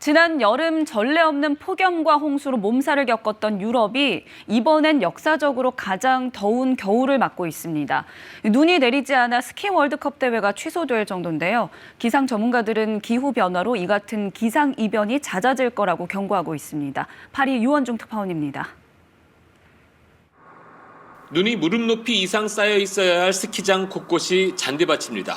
지난 여름 전례 없는 폭염과 홍수로 몸살을 겪었던 유럽이 이번엔 역사적으로 가장 더운 겨울을 맞고 있습니다. 눈이 내리지 않아 스키 월드컵 대회가 취소될 정도인데요. 기상 전문가들은 기후변화로 이 같은 기상이변이 잦아질 거라고 경고하고 있습니다. 파리 유원중 특파원입니다. 눈이 무릎 높이 이상 쌓여 있어야 할 스키장 곳곳이 잔디밭입니다.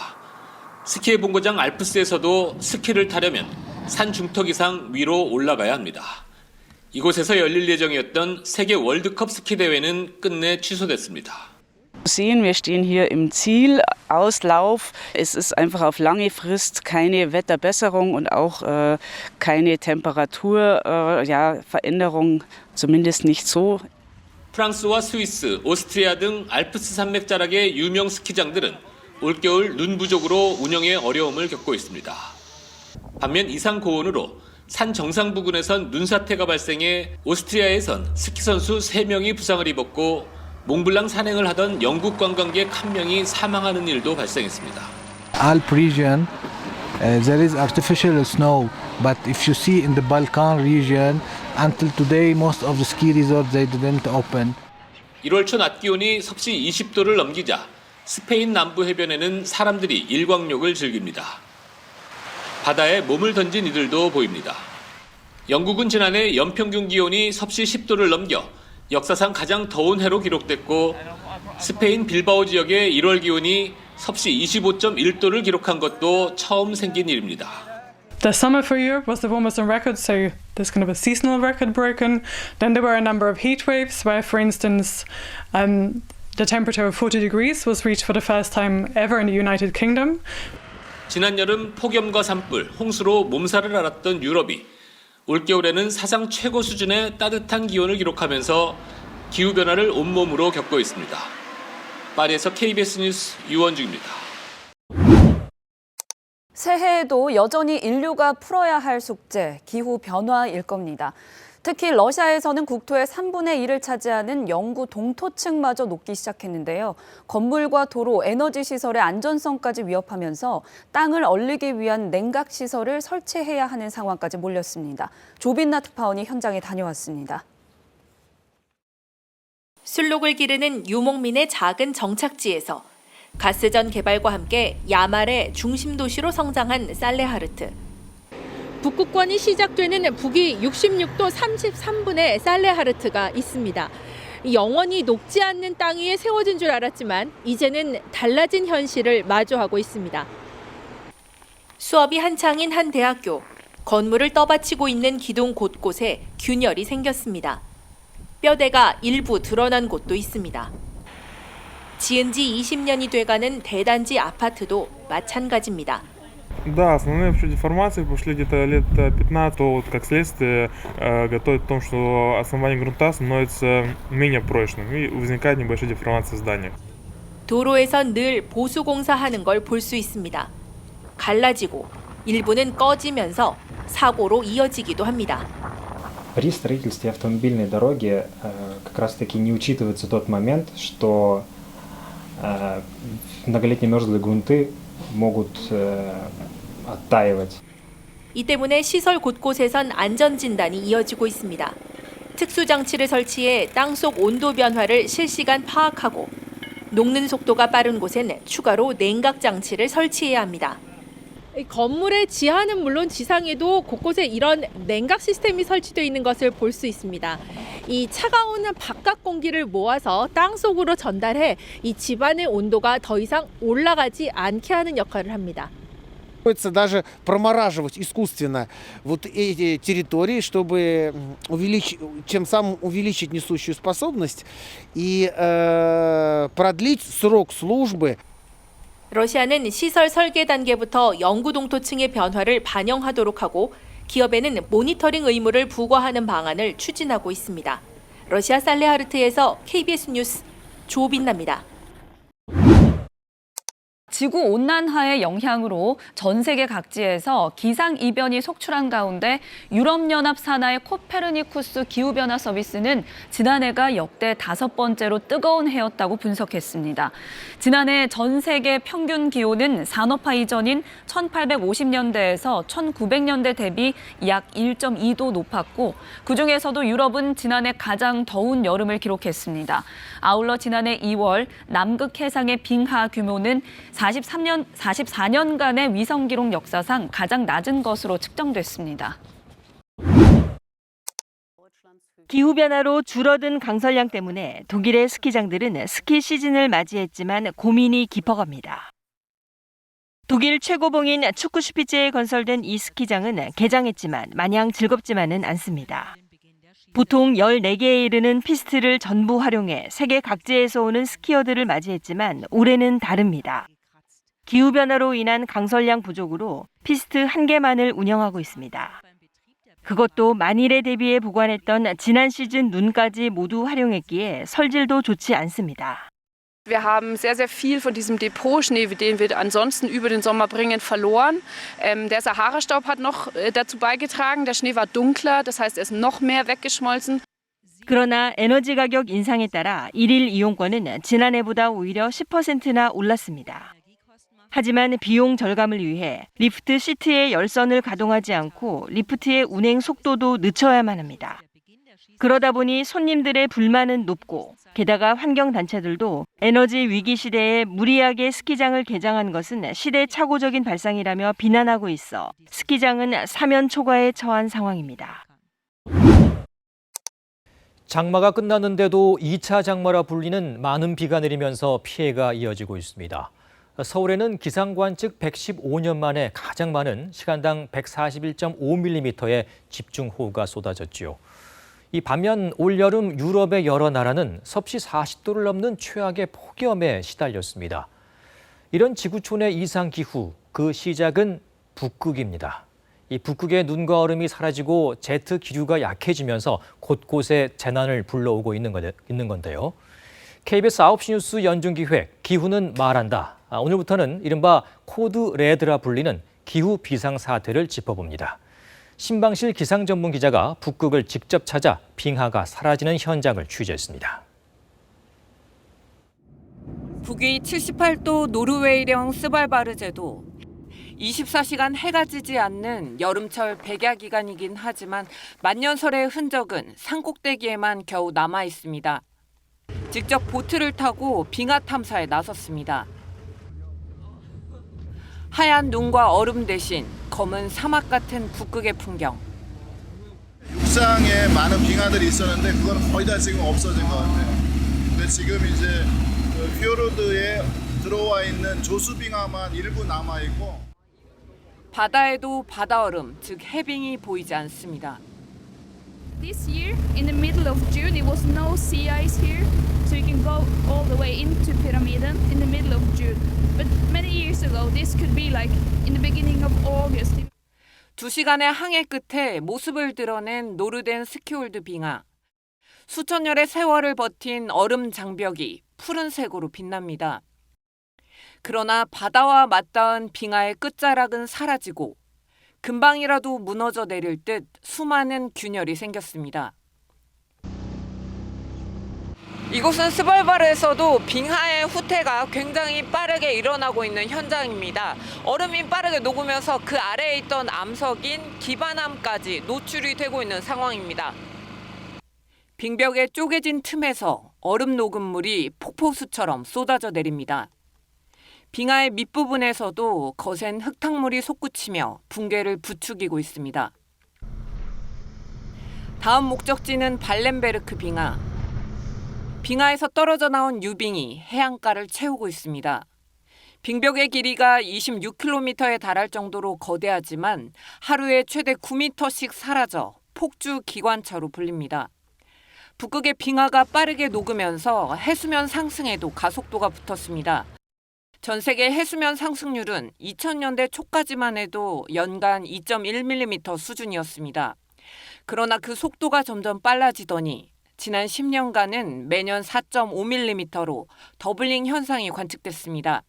스키의 본고장 알프스에서도 스키를 타려면 산 중턱 이상 위로 올라가야 합니다. 이곳에서 열릴 예정이었던 세계 월드컵 스키 대회는 끝내 취소됐습니다. Sehen, wir stehen hier im Zielauslauf. Es ist einfach auf lange Frist keine Wetterbesserung und auch keine Temperaturveränderung, zumindest nicht so. 프랑스와 스위스, 오스트리아 등 알프스 산맥 자락의 유명 스키장들은 올겨울 눈 부족으로 운영에 어려움을 겪고 있습니다. 반면 이상 고온으로 산 정상 부근에선 눈사태가 발생해 오스트리아에선 스키 선수 3명이 부상을 입었고 몽블랑 산행을 하던 영국 관광객 1명이 사망하는 일도 발생했습니다. Alp region, there is artificial snow, but if you see in the Balkan region, until today most of the ski resorts they didn't open. 1월 초 낮 기온이 섭씨 20도를 넘기자 스페인 남부 해변에는 사람들이 일광욕을 즐깁니다. 바다에 몸을 던진 이들도 보입니다. 영국은 지난해 연평균 기온이 섭씨 10도를 넘겨 역사상 가장 더운 해로 기록됐고 스페인 빌바오 지역의 1월 기온이 섭씨 25.1도를 기록한 것도 처음 생긴 일입니다. The summer for Europe was the warmest on record, so there's kind of a seasonal record broken. Then there were a number of heat waves where, for instance, the temperature of 40 degrees was reached for the first time ever in the United Kingdom. 지난 여름 폭염과 산불, 홍수로 몸살을 앓았던 유럽이 올겨울에는 사상 최고 수준의 따뜻한 기온을 기록하면서 기후변화를 온몸으로 겪고 있습니다. 파리에서 KBS 뉴스 유원중입니다. 새해에도 여전히 인류가 풀어야 할 숙제, 기후변화일 겁니다. 특히 러시아에서는 국토의 3분의 1을 차지하는 영구 동토층마저 녹기 시작했는데요. 건물과 도로, 에너지 시설의 안전성까지 위협하면서 땅을 얼리기 위한 냉각 시설을 설치해야 하는 상황까지 몰렸습니다. 조빈나 특파원이 현장에 다녀왔습니다. 술록을 기르는 유목민의 작은 정착지에서 가스전 개발과 함께 야말의 중심 도시로 성장한 살레하르트. 북극권이 시작되는 북위 66도 33분의 살레하르트가 있습니다. 영원히 녹지 않는 땅 위에 세워진 줄 알았지만 이제는 달라진 현실을 마주하고 있습니다. 수업이 한창인 한 대학교. 건물을 떠받치고 있는 기둥 곳곳에 균열이 생겼습니다. 뼈대가 일부 드러난 곳도 있습니다. 지은 지 20년이 돼가는 대단지 아파트도 마찬가지입니다. Да, основные вообще деформации пошли где-то лет 15, то вот как следствие готовит к тому, что основание грунта становится менее прочным и возникает небольшая деформация здания. 도로에선 늘 보수 공사하는 걸 볼 수 있습니다. 갈라지고 일부는 꺼지면서 사고로 이어지기도 합니다. При строительстве автомобильной дороги как раз-таки не учитывается тот момент, что многолетние мерзлые грунты могут оттаивать. 이 때문에 시설 곳곳에선 안전진단이 이어지고 있습니다. 특수장치를 설치해 땅속 온도 변화를 실시간 파악하고 녹는 속도가 빠른 곳엔 추가로 냉각장치를 설치해야 합니다. 건물의 지하는 물론 지상에도 곳곳에 이런 냉각 시스템이 설치되어 있는 것을 볼 수 있습니다. 이 차가운 바깥 공기를 모아서 땅속으로 전달해 이 집안의 온도가 더 이상 올라가지 않게 하는 역할을 합니다. Приходится даже промораживать искусственно вот эти территории, чтобы тем самым увеличить несущую способность и продлить срок службы. 러시아는 시설 설계 단계부터 영구 동토층의 변화를 반영하도록 하고 기업에는 모니터링 의무를 부과하는 방안을 추진하고 있습니다. 러시아 살레하르트에서 KBS 뉴스 조빈나입니다. 지구온난화의 영향으로 전 세계 각지에서 기상이변이 속출한 가운데 유럽연합 산하의 코페르니쿠스 기후변화 서비스는 지난해가 역대 5번째로 뜨거운 해였다고 분석했습니다. 지난해 전 세계 평균 기온은 산업화 이전인 1850년대에서 1900년대 대비 약 1.2도 높았고 그중에서도 유럽은 지난해 가장 더운 여름을 기록했습니다. 아울러 지난해 2월 남극 해상의 빙하 규모는 44년간의 위성 기록 역사상 가장 낮은 것으로 측정됐습니다. 기후변화로 줄어든 강설량 때문에 독일의 스키장들은 스키 시즌을 맞이했지만 고민이 깊어갑니다. 독일 최고봉인 축구슈피츠에 건설된 이 스키장은 개장했지만 마냥 즐겁지만은 않습니다. 보통 14개에 이르는 피스트를 전부 활용해 세계 각지에서 오는 스키어들을 맞이했지만 올해는 다릅니다. 기후변화로 인한 강설량 부족으로 피스트 1개만을 운영하고 있습니다. 그것도 만일에 대비해 보관했던 지난 시즌 눈까지 모두 활용했기에 설질도 좋지 않습니다. Wir haben sehr, sehr viel von diesem Depotschnee, den wir ansonsten über den Sommer bringen, verloren. Der Sahara-Staub hat noch dazu beigetragen. Der Schnee war dunkler, das heißt, er ist noch mehr weggeschmolzen. 그러나 에너지 가격 인상에 따라 일일 이용권은 지난해보다 오히려 10%나 올랐습니다. 하지만 비용 절감을 위해 리프트 시트의 열선을 가동하지 않고 리프트의 운행 속도도 늦춰야만 합니다. 그러다 보니 손님들의 불만은 높고 게다가 환경단체들도 에너지 위기 시대에 무리하게 스키장을 개장한 것은 시대착오적인 발상이라며 비난하고 있어 스키장은 사면 초과에 처한 상황입니다. 장마가 끝났는데도 2차 장마라 불리는 많은 비가 내리면서 피해가 이어지고 있습니다. 서울에는 기상관 측 115년 만에 가장 많은 시간당 141.5mm의 집중호우가 쏟아졌지요. 이 반면 올여름 유럽의 여러 나라는 섭씨 40도를 넘는 최악의 폭염에 시달렸습니다. 이런 지구촌의 이상기후, 그 시작은 북극입니다. 이 북극의 눈과 얼음이 사라지고 제트 기류가 약해지면서 곳곳에 재난을 불러오고 있는 건데요. KBS 9시 뉴스 연중기획 기후는 말한다. 오늘부터는 이른바 코드 레드라 불리는 기후 비상사태를 짚어봅니다. 신방실 기상전문기자가 북극을 직접 찾아 빙하가 사라지는 현장을 취재했습니다. 북위 78도 노르웨이령 스발바르제도 24시간 해가 지지 않는 여름철 백야 기간이긴 하지만 만년설의 흔적은 산꼭대기에만 겨우 남아 있습니다. 직접 보트를 타고 빙하 탐사에 나섰습니다. 하얀 눈과 얼음 대신 검은 사막 같은 북극의 풍경. 육상에 많은 빙하들이 있었는데 그건 거의 다 지금 없어진 것 같아요. 근데 지금 이제 피오르드에 들어와 있는 조수빙하만 일부 남아 있고. 바다에도 바다 얼음, 즉 해빙이 보이지 않습니다. This year, in the middle of June, it was no sea ice here, so you can go all the way into Pyramiden in the middle of June. But many years ago, this could be like in the beginning of August. 2시간의 항해 끝에 모습을 드러낸 노르덴 스키홀드 빙하. 수천 년의 세월을 버틴 얼음 장벽이 푸른색으로 빛납니다. 그러나 바다와 맞닿은 빙하의 끝자락은 사라지고 금방이라도 무너져 내릴 듯 수많은 균열이 생겼습니다. 이곳은 스발바르에서도 빙하의 후퇴가 굉장히 빠르게 일어나고 있는 현장입니다. 얼음이 빠르게 녹으면서 그 아래에 있던 암석인 기반암까지 노출이 되고 있는 상황입니다. 빙벽의 쪼개진 틈에서 얼음 녹은 물이 폭포수처럼 쏟아져 내립니다. 빙하의 밑부분에서도 거센 흙탕물이 솟구치며 붕괴를 부추기고 있습니다. 다음 목적지는 발렌베르크 빙하. 빙하에서 떨어져 나온 유빙이 해안가를 채우고 있습니다. 빙벽의 길이가 26km에 달할 정도로 거대하지만 하루에 최대 9m씩 사라져 폭주 기관차로 불립니다. 북극의 빙하가 빠르게 녹으면서 해수면 상승에도 가속도가 붙었습니다. 전 세계 해수면 상승률은 2000년대 초까지만 해도 연간 2.1mm 수준이었습니다. 그러나 그 속도가 점점 빨라지더니 지난 10년간은 매년 4.5mm로 더블링 현상이 관측됐습니다.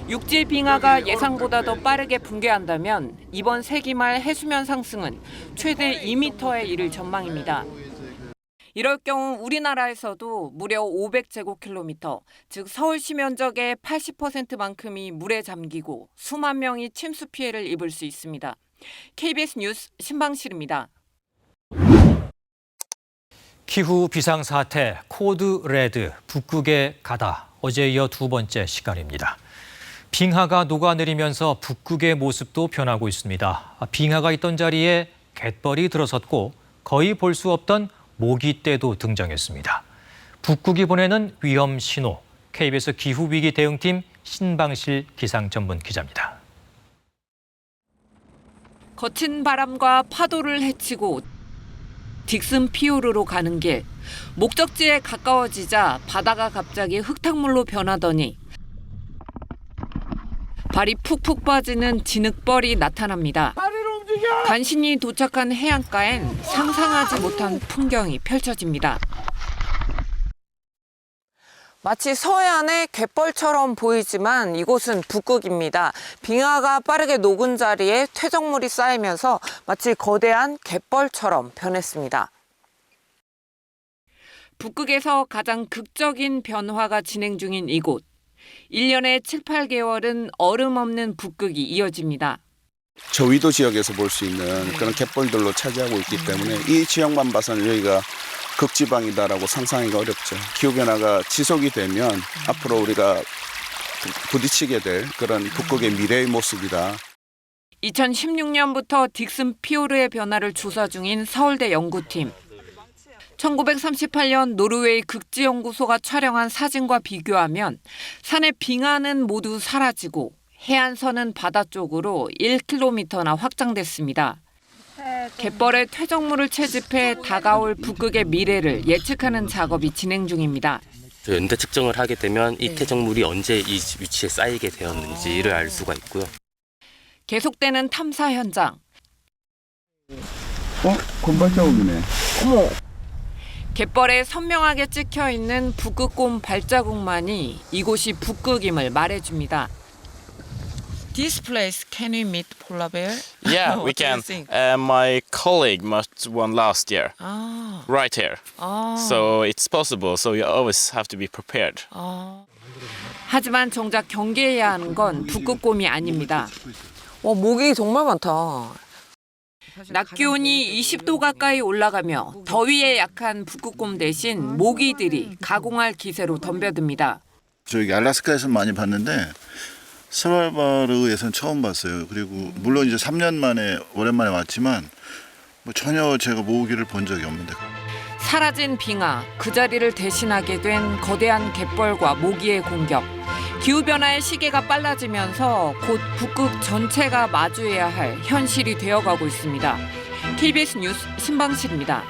육지 빙하가 예상보다 더 빠르게 붕괴한다면 이번 세기 말 해수면 상승은 최대 2m에 이를 전망입니다. 이럴 경우 우리나라에서도 무려 500제곱킬로미터, 즉 서울시 면적의 80%만큼이 물에 잠기고 수만 명이 침수 피해를 입을 수 있습니다. KBS 뉴스 신방실입니다. 기후 비상사태 코드 레드 북극에 가다 어제 이어 두 번째 시간입니다. 빙하가 녹아내리면서 북극의 모습도 변하고 있습니다. 빙하가 있던 자리에 갯벌이 들어섰고 거의 볼 수 없던 모기떼도 등장했습니다. 북극이 보내는 위험 신호, KBS 기후위기 대응팀 신방실 기상 전문 기자입니다. 거친 바람과 파도를 헤치고 딕슨 피오르로 가는 길. 목적지에 가까워지자 바다가 갑자기 흙탕물로 변하더니 발이 푹푹 빠지는 진흙벌이 나타납니다. 간신히 도착한 해안가엔 상상하지 못한 풍경이 펼쳐집니다. 마치 서해안의 갯벌처럼 보이지만 이곳은 북극입니다. 빙하가 빠르게 녹은 자리에 퇴적물이 쌓이면서 마치 거대한 갯벌처럼 변했습니다. 북극에서 가장 극적인 변화가 진행 중인 이곳. 1년에 7, 8개월은 얼음 없는 북극이 이어집니다. 저위도 지역에서 볼 수 있는 그런 갯벌들로 차지하고 있기 때문에 이 지역만 봐서는 여기가 극지방이다라고 상상하기가 어렵죠. 기후변화가 지속이 되면 앞으로 우리가 부딪히게 될 그런 북극의 미래의 모습이다. 2016년부터 딕슨 피오르의 변화를 조사 중인 서울대 연구팀. 1938년 노르웨이 극지연구소가 촬영한 사진과 비교하면 산의 빙하는 모두 사라지고 해안선은 바다 쪽으로 1km나 확장됐습니다. 갯벌에 퇴적물을 채집해 다가올 북극의 미래를 예측하는 작업이 진행 중입니다. 연대 측정을 하게 되면 이 퇴적물이 언제 이 위치에 쌓이게 되었는지를 알 수가 있고요. 계속되는 탐사 현장. 곰발자국이네. 어머. 갯벌에 선명하게 찍혀 있는 북극곰 발자국만이 이곳이 북극임을 말해줍니다. This place, can we meet polar bear? Yeah, we can. My colleague met one last year, right here. So it's possible. So you always have to be prepared. 하지만 정작 경계해야 하는 건 북극곰이 아닙니다. 모기 정말 많다. 낮 기온이 20도 가까이 올라가며 더위에 약한 북극곰 대신 모기들이 가공할 기세로 덤벼듭니다. 저기 알래스카에서 많이 봤는데 스발바르에서는 처음 봤어요. 그리고 물론 이제 3년 만에 오랜만에 왔지만 전혀 제가 모기를 본 적이 없는데. 사라진 빙하, 그 자리를 대신하게 된 거대한 갯벌과 모기의 공격. 기후변화의 시계가 빨라지면서 곧 북극 전체가 마주해야 할 현실이 되어가고 있습니다. KBS 뉴스 신방실입니다.